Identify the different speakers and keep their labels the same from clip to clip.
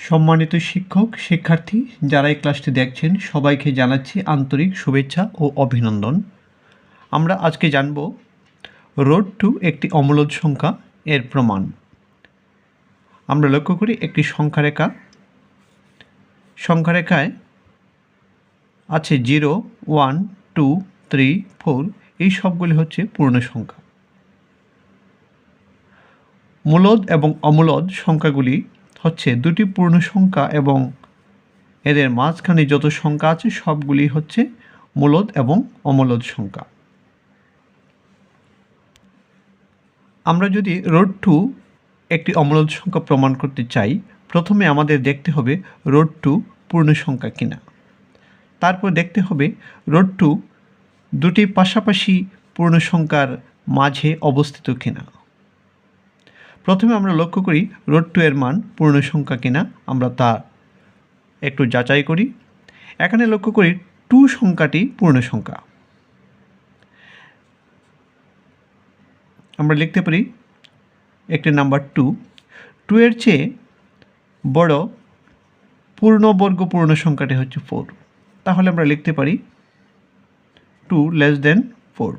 Speaker 1: সম্মানিত শিক্ষক, শিক্ষার্থী যারা এই ক্লাসটি দেখছেন সবাইকে জানাচ্ছি আন্তরিক শুভেচ্ছা ও অভিনন্দন। আমরা আজকে জানব রুট টু একটি অমূলদ সংখ্যা এর প্রমাণ। আমরা লক্ষ্য করি একটি সংখ্যারেখায় আছে 0, 1, 2, 3, 4 এই সবগুলি হচ্ছে পূর্ণ সংখ্যা। মূলদ এবং অমূলদ সংখ্যাগুলি হচ্ছে দুটি পূর্ণ সংখ্যা এবং এদের মাঝখানে যত সংখ্যা আছে সবগুলি হচ্ছে মূলদ এবং অমূলদ সংখ্যা। আমরা যদি রুট টু একটি অমূলদ সংখ্যা প্রমাণ করতে চাই, প্রথমে আমাদের দেখতে হবে রুট টু পূর্ণ সংখ্যা কিনা। তারপর দেখতে হবে রুট টু দুটি পাশাপাশি পূর্ণ সংখ্যার মাঝে অবস্থিত কিনা। প্রথমে আমরা লক্ষ্য করি রুট টু এর মান পূর্ণ সংখ্যা কিনা, আমরা তা একটু যাচাই করি। এখানে লক্ষ্য করি 2 সংখ্যাটি পূর্ণ সংখ্যা। আমরা লিখতে পারি একটি নাম্বার 2 এর চেয়ে বড় পূর্ণবর্গ পূর্ণ সংখ্যাটি হচ্ছে 4। তাহলে আমরা লিখতে পারি 2 লেস দেন 4।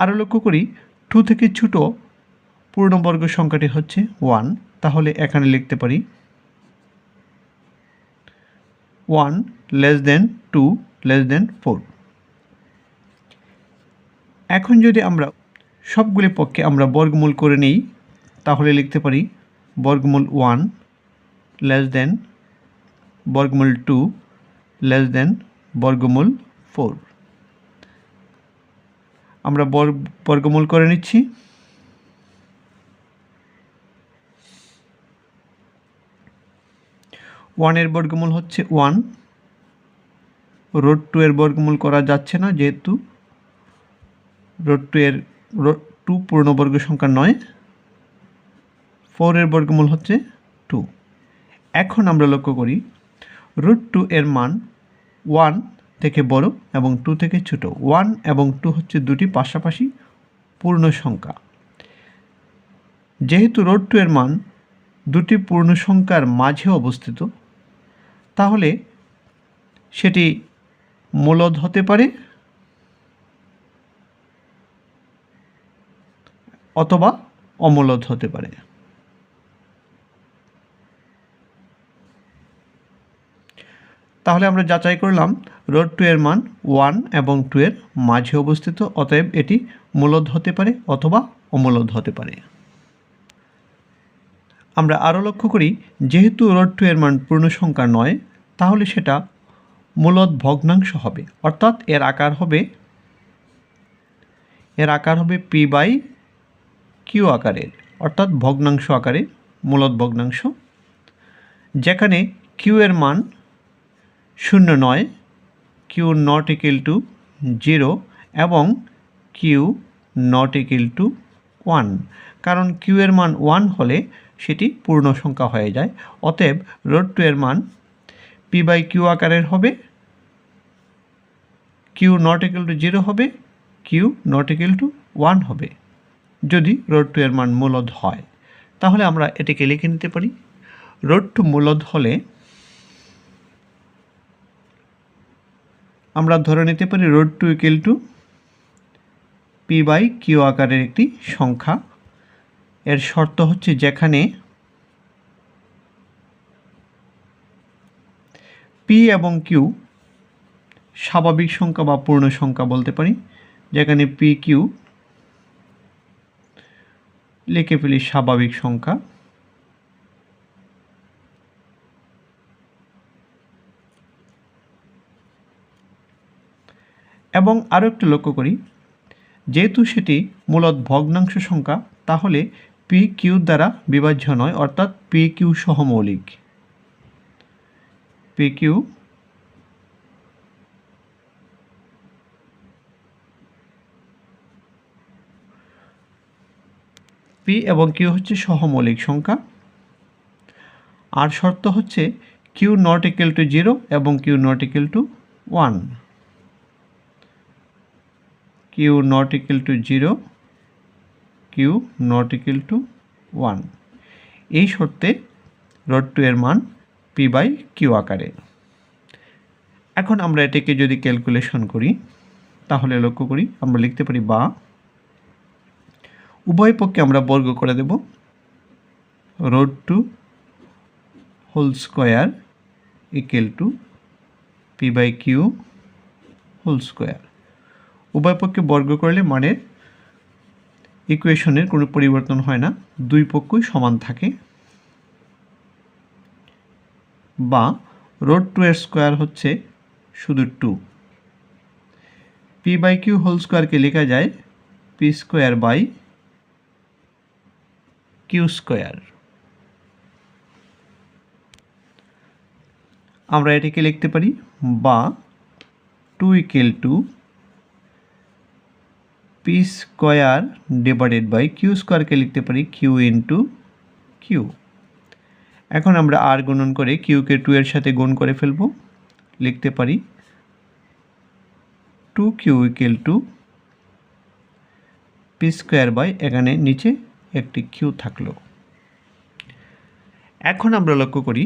Speaker 1: আরও লক্ষ্য করি 2 থেকে ছোট পূর্ণবর্গ সংখ্যাটি হচ্ছে 1। তাহলে এখানে লিখতে পারি 1 লেস দেন 2 লেস দেন 4। এখন যদি আমরা সবগুলি পক্ষে আমরা বর্গমূল করে নিই, তাহলে লিখতে পারি বর্গমূল 1 লেস দেন বর্গমূল 2 লেস দেন বর্গমূল 4। আমরা বর্গমূল করে নিচ্ছি। ওয়ানের বর্গমূল হচ্ছে 1। রুট 2 এর বর্গমূল করা যাচ্ছে না, যেহেতু রুট 2 পূর্ণবর্গ সংখ্যা নয়। 4 এর বর্গমূল হচ্ছে 2। এখন আমরা লক্ষ্য করি রুট 2 এর মান 1 থেকে বড় এবং 2 থেকে ছোট। 1 এবং 2 হচ্ছে দুটি পাশাপাশি পূর্ণ সংখ্যা। যেহেতু রুট 2 এর মান দুটি পূর্ণ সংখ্যার মাঝে অবস্থিত, তাহলে সেটি মূলদ হতে পারে অথবা অমূলদ হতে পারে। তাহলে আমরা যাচাই করলাম রুট 2 এর মান 1 এবং 2 এর মাঝে অবস্থিত, অতএব এটি মূলদ হতে পারে অথবা অমূলদ হতে পারে। আমরা আরও লক্ষ্য করি যেহেতু রুট 2 এর মান পূর্ণ সংখ্যা নয়, তাহলে সেটা মূলদ ভগ্নাংশ হবে, অর্থাৎ এর আকার হবে p/q আকারের, অর্থাৎ ভগ্নাংশ আকারে মূলদ ভগ্নাংশ। যেখানে q এর মান 0 নয়, q নট ইকুয়াল টু 0 এবং q নট ইকুয়াল টু 1। কারণ q এর মান 1 হলে সেটি পূর্ণ সংখ্যা হয়ে যায়। অতএব রুট 2 এর মান p/q আকারের হবে, q নট ইকুয়াল টু 0 হবে, q নট ইকুয়াল টু 1 হবে। যদি রুট 2 এর মান মূলদ হয়, তাহলে আমরা এটিকে লিখে নিতে পারি রুট 2 মূলদ হলে আমরা ধরে নিতে পারি রুট 2 ইকুয়াল টু p/q আকারের একটি সংখ্যা। এর শর্ত হচ্ছে যেখানে p এবং q স্বাভাবিক সংখ্যা বা পূর্ণ সংখ্যা বলতে পারি, যেখানে pq লিখে ফেলি স্বাভাবিক সংখ্যা এবং আরও একটু লক্ষ্য করি যেহেতু সেটি মূলদ ভগ্নাংশ সংখ্যা, তাহলে pq দ্বারা বিভাজ্য নয়, অর্থাৎ pq সহমৌলিক। pq p এবং q হচ্ছে সহমৌলিক সংখ্যা। আর শর্ত হচ্ছে q নট ইকুয়াল টু 0 এবং q not equal to 1। q not equal to 0, q not equal to 1। এই শর্তে রুট 2 এর মান p/q আকারে। এখন আমরা এটাকে যদি ক্যালকুলেশন করি তাহলে লক্ষ্য করি আমরা লিখতে পারি বা উভয় পক্ষে আমরা বর্গ করে দেব root 2 whole square equal to p/q whole square. উভয় পক্ষে বর্গ করলে মানের ইকুয়েশনের কোনো পরিবর্তন হয় না, দুই পক্ষই সমান থাকে। বা রুট 2 এর স্কয়ার হচ্ছে শুধু 2, p/q হোল স্কয়ারকে লেখা যায় p²/q²। আমরা এটিকে লিখতে পারি বা 2 ইকুয়াল টু p²/q² লিখতে পারি q ইন্টু q। এখন আমরা r গুণন করে q কে 2 এর সাথে গুণ করে ফেলব, লিখতে পারি 2q ইকুয়াল টু p², এখানে নিচে একটি q থাকলো। এখন আমরা লক্ষ্য করি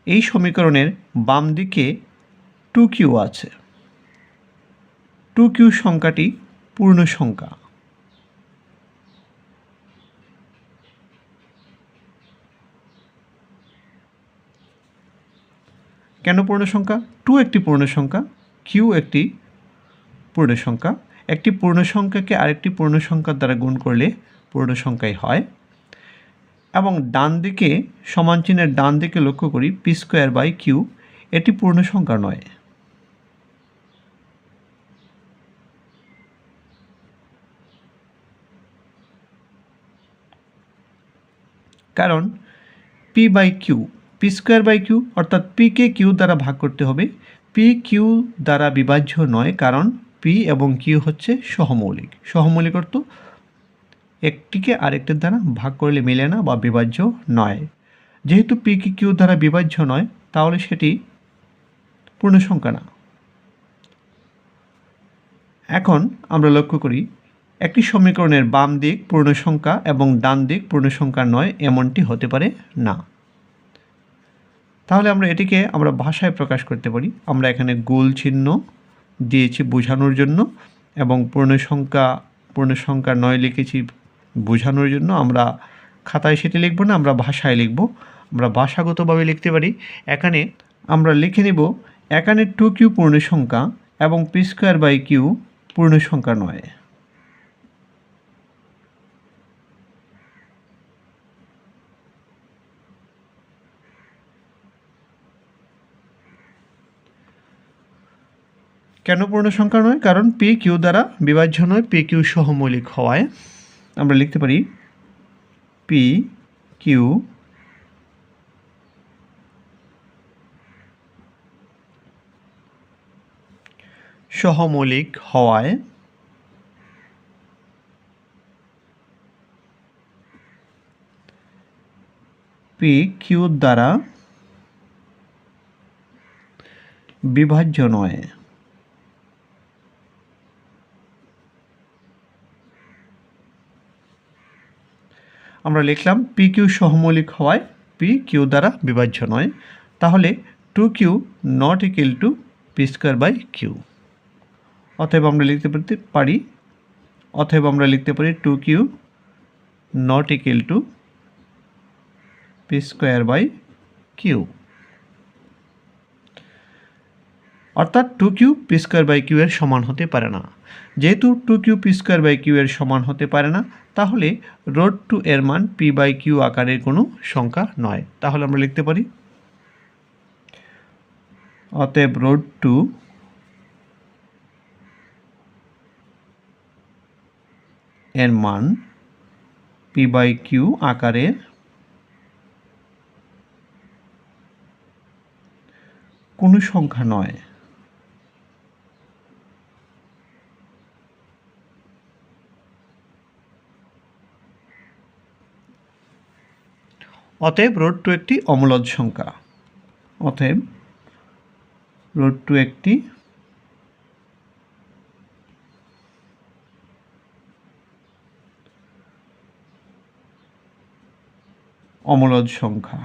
Speaker 1: এই সমীকরণের বাম দিকে 2q আছে। 2q সংখ্যাটি পূর্ণ সংখ্যা। কেন পূর্ণ সংখ্যা? 2 একটি পূর্ণ সংখ্যা, q একটি পূর্ণ সংখ্যা। একটি পূর্ণ সংখ্যাকে আরেকটি পূর্ণ সংখ্যার দ্বারা গুণ করলে পূর্ণ সংখ্যাই হয়। এবং ডান দিকে সমান চিহ্নের ডান দিকে লক্ষ্য করি p²/q, এটি পূর্ণ সংখ্যা নয়। কারণ p/q, p²/q অর্থাৎ p কে q দ্বারা ভাগ করতে হবে, p q দ্বারা বিভাজ্য নয়, কারণ p এবং q হচ্ছে সহমৌলিক। সহমৌলিক অর্থ একটিকে আরেকটির দ্বারা ভাগ করলে মেলে না বা বিভাজ্য নয়। যেহেতু p q দ্বারা বিভাজ্য নয় তাহলে সেটি পূর্ণ সংখ্যা না। এখন আমরা লক্ষ্য করি একটি সমীকরণের বাম দিক পূর্ণ সংখ্যা এবং ডান দিক পূর্ণ সংখ্যা নয়, এমনটি হতে পারে না। তাহলে আমরা এটিকে আমরা ভাষায় প্রকাশ করতে পারি। আমরা এখানে গোল চিহ্ন দিয়েছি বোঝানোর জন্য এবং পূর্ণ সংখ্যা নয় লিখেছি বোঝানোর জন্য। আমরা খাতায় সেটি লিখব না, আমরা ভাষায় লিখব। আমরা ভাষাগতভাবে লিখতে পারি, এখানে আমরা লিখে নেব এখানে 2q পূর্ণ সংখ্যা এবং p²/q পূর্ণ সংখ্যা নয়। কেন পূর্ণ সংখ্যা নয়? কারণ p q দ্বারা বিভাজ্য নয়, p q সহমৌলিক হওয়ায়। আমরা লিখতে পারি p q সহমৌলিক হওয়ায় p q দ্বারা বিভাজ্য নয়। আমরা লিখলাম p q সহমৌলিক হওয়ায় p q দ্বারা বিভাজ্য নয়। তাহলে 2q not equal to p²/q। অতএব আমরা লিখতে পারি 2q not equal to p²/q। অর্থাৎ 2q p²/q এর সমান হতে পারে না। যেহেতু 2q p²/q এর সমান হতে পারে না, তাহলে রুট 2 এর মান p/q আকারের কোনো সংখ্যা নয়। তাহলে আমরা লিখতে পারি অতএব রুট 2 এর মান p/q আকারের কোনো সংখ্যা নয়। অতএব রুট 2 একটি অমূলদ সংখ্যা। অতএব রুট 2 একটি অমূলদ সংখ্যা।